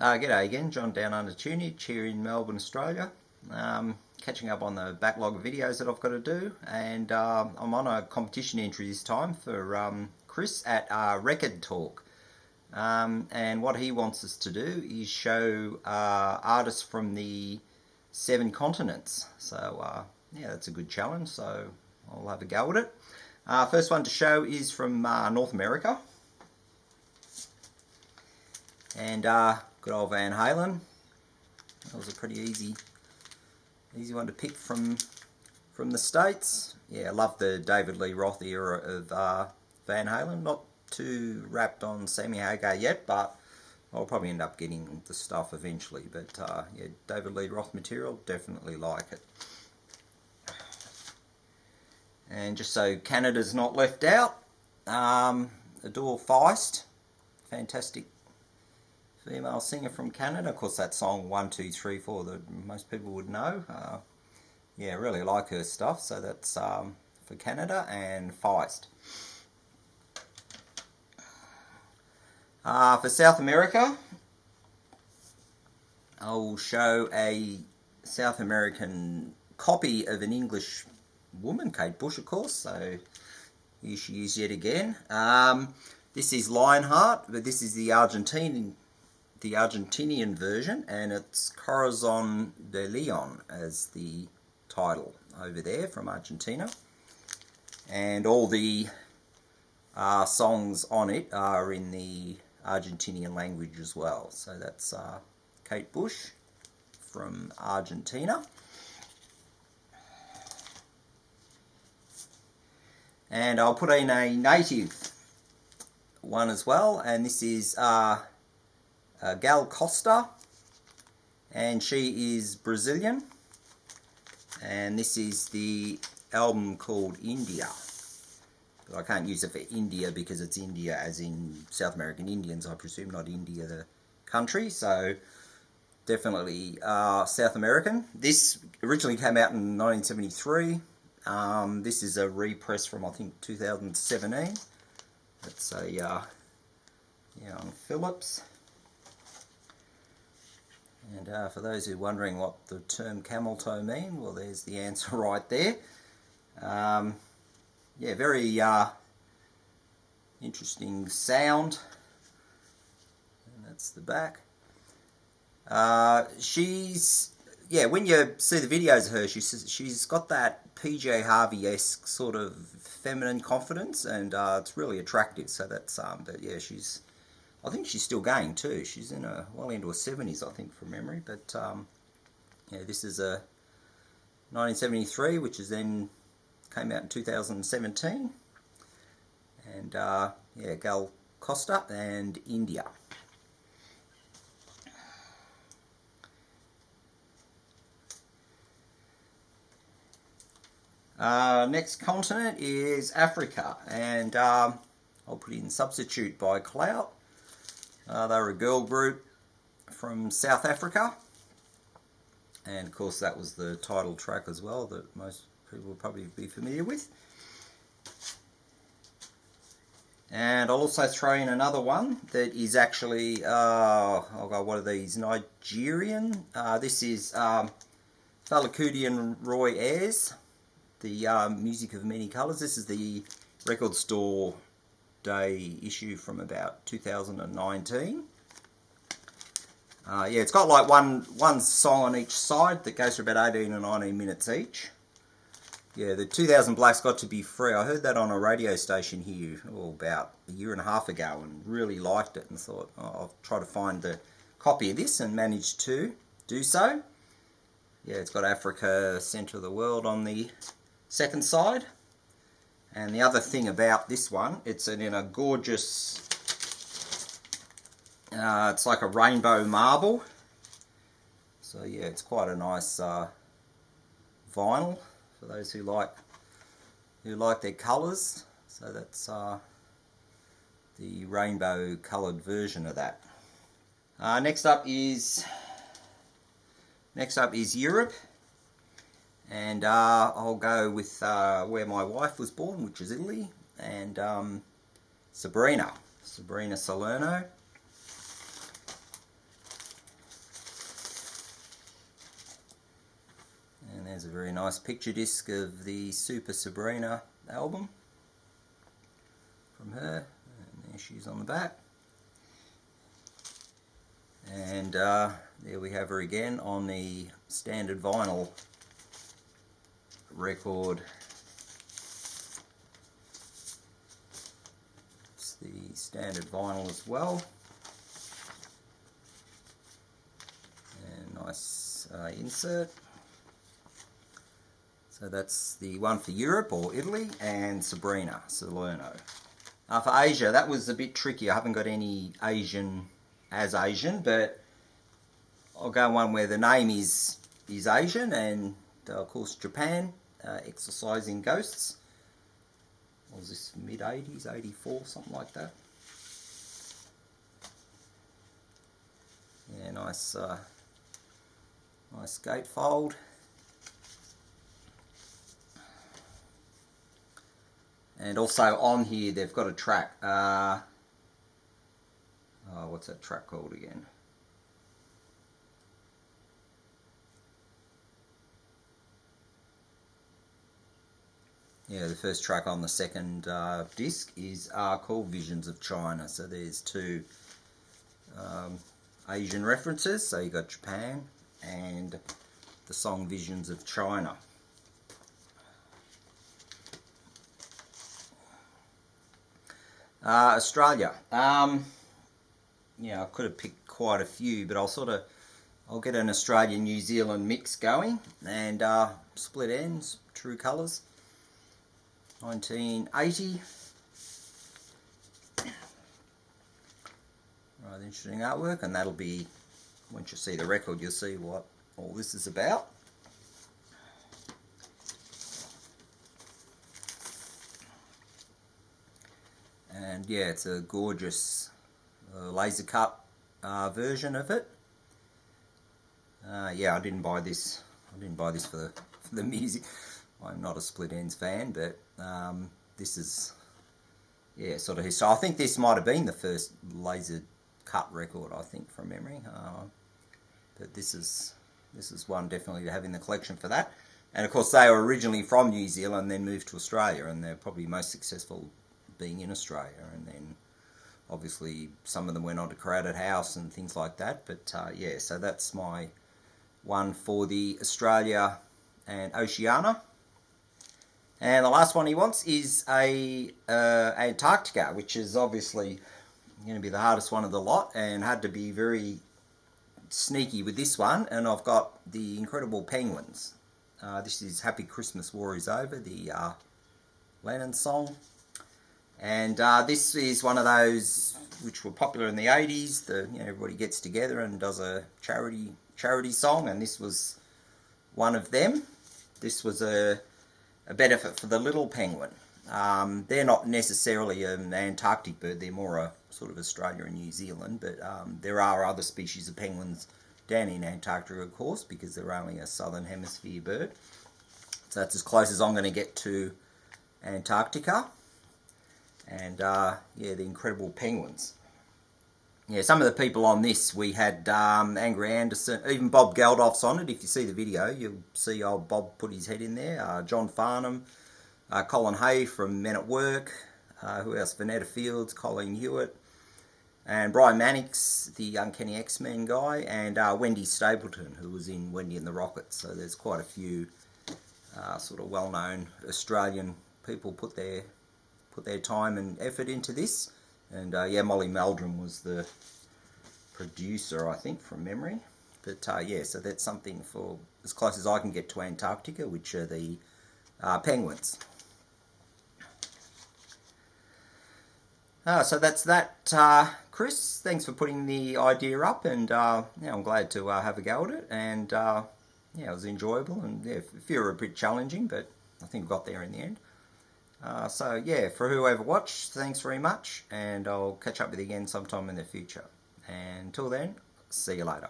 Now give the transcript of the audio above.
G'day again, John Down Under Tunage here in Melbourne, Australia. Catching up on the backlog of videos that I've got to do, and I'm on a competition entry this time for Chris at Rekkid Talk. And what he wants us to do is show artists from the 7 continents. So yeah, that's a good challenge, so I'll have a go at it. First one to show is from North America. And good old Van Halen. That was a pretty easy one to pick from the States. Yeah, I love the David Lee Roth era of Van Halen. Not too wrapped on Sammy Hagar yet, but I'll probably end up getting the stuff eventually. But yeah, David Lee Roth material, definitely like it. And just so Canada's not left out, Adore Feist, fantastic female singer from Canada. Of course, that song 1, 2, 3, 4 that most people would know. Yeah, really like her stuff. So that's for Canada and Feist. For South America, I'll show a South American copy of an English woman, Kate Bush, of course. So here she is yet again. This is Lionheart, but this is the Argentinian version, and it's Corazon de Leon as the title over there from Argentina. And all the songs on it are in the Argentinian language as well. So that's Kate Bush from Argentina. And I'll put in a native one as well, and this is Gal Costa, and she is Brazilian, and this is the album called India. But I can't use it for India because it's India as in South American Indians, I presume, not India the country. So definitely South American. This originally came out in 1973. This is a repress from, I think, 2017. It's a yeah, on Philips. And for those who are wondering what the term camel toe mean, well, there's the answer right there. Yeah, very interesting sound. And that's the back. She's, yeah, when you see the videos of her, she's got that PJ Harvey-esque sort of feminine confidence, and it's really attractive. So that's, but yeah, I think she's still going too. She's in well into her 70s, I think, from memory. But yeah, this is a 1973, which is then came out in 2017. And yeah, Gal Costa and India. Next continent is Africa, and I'll put in Substitute by Clout. They were a girl group from South Africa, and of course that was the title track as well that most people will probably be familiar with. And I'll also throw in another one that is actually, oh God, what are these, Nigerian? This is Fela and Roy Ayers, the Music of Many Colours. This is the Record Store Day issue from about 2019. Yeah, it's got like one song on each side that goes for about 18 and 19 minutes each. Yeah, the 2000 Black's Got to Be Free. I heard that on a radio station here about a year and a half ago and really liked it and thought, oh, I'll try to find the copy of this, and managed to do so. Yeah, it's got Africa, Centre of the World on the second side. And the other thing about this one, it's in a gorgeous, it's like a rainbow marble. So yeah, it's quite a nice vinyl for those who like their colours. So that's the rainbow coloured version of that. Next up is Europe. And I'll go with where my wife was born, which is Italy, and Sabrina Salerno. There's a very nice picture disc of the Super Sabrina album from her, and there she is on the back. And there we have her again on the standard vinyl record. It's the standard vinyl as well. And nice insert. So that's the one for Europe or Italy, and Sabrina, Salerno. For Asia, that was a bit tricky. I haven't got any Asian, but I'll go one where the name is Asian, and of course Japan, Exorcising Ghosts. What was this, mid-80s, 84, something like that. Yeah, nice gatefold. And also on here they've got a track. What's that track called again? Yeah, the first track on the second disc is called Visions of China. So there's two Asian references. So you got Japan and the song Visions of China. Australia. Yeah, I could have picked quite a few, but I'll get an Australian-New Zealand mix going, and split ends, true colours, 1980. Rather interesting artwork, and that'll be, once you see the record, you'll see what all this is about. And yeah, it's a gorgeous laser cut version of it. Yeah, I didn't buy this for the music. I'm not a split ends fan, but this is, yeah, sort of. So I think this might have been the first laser cut record, I think, from memory. But this is one definitely to have in the collection for that. And of course, they were originally from New Zealand, then moved to Australia, and they're probably most successful being in Australia. And then obviously some of them went on to Crowded House and things like that. But yeah, so that's my one for the Australia and Oceania. And the last one he wants is a Antarctica, which is obviously going to be the hardest one of the lot, and had to be very sneaky with this one. And I've got the incredible penguins. This is Happy Christmas War is Over, the Lennon song. And this is one of those which were popular in the 80s. Everybody gets together and does a charity song, and this was one of them. This was a benefit for the little penguin. They're not necessarily an Antarctic bird, they're more a sort of Australia and New Zealand, but there are other species of penguins down in Antarctica, of course, because they're only a southern hemisphere bird. So that's as close as I'm going to get to Antarctica. And yeah, the incredible penguins. Yeah, some of the people on this, we had Angry Anderson, even Bob Geldof's on it. If you see the video, you'll see old Bob put his head in there. John Farnham, Colin Hay from Men at Work, who else? Vanetta Fields, Colleen Hewitt, and Brian Mannix, the Uncanny X-Men guy, and Wendy Stapleton, who was in Wendy and the Rockets. So there's quite a few sort of well-known Australian people put their time and effort into this. And yeah, Molly Meldrum was the producer, I think, from memory. But yeah, so that's something for as close as I can get to Antarctica, which are the penguins. So that's that, Chris. Thanks for putting the idea up, and yeah, I'm glad to have a go at it. And yeah, it was enjoyable, and yeah, a few were a bit challenging, but I think we got there in the end. So yeah, for whoever watched, thanks very much, and I'll catch up with you again sometime in the future. And until then, see you later.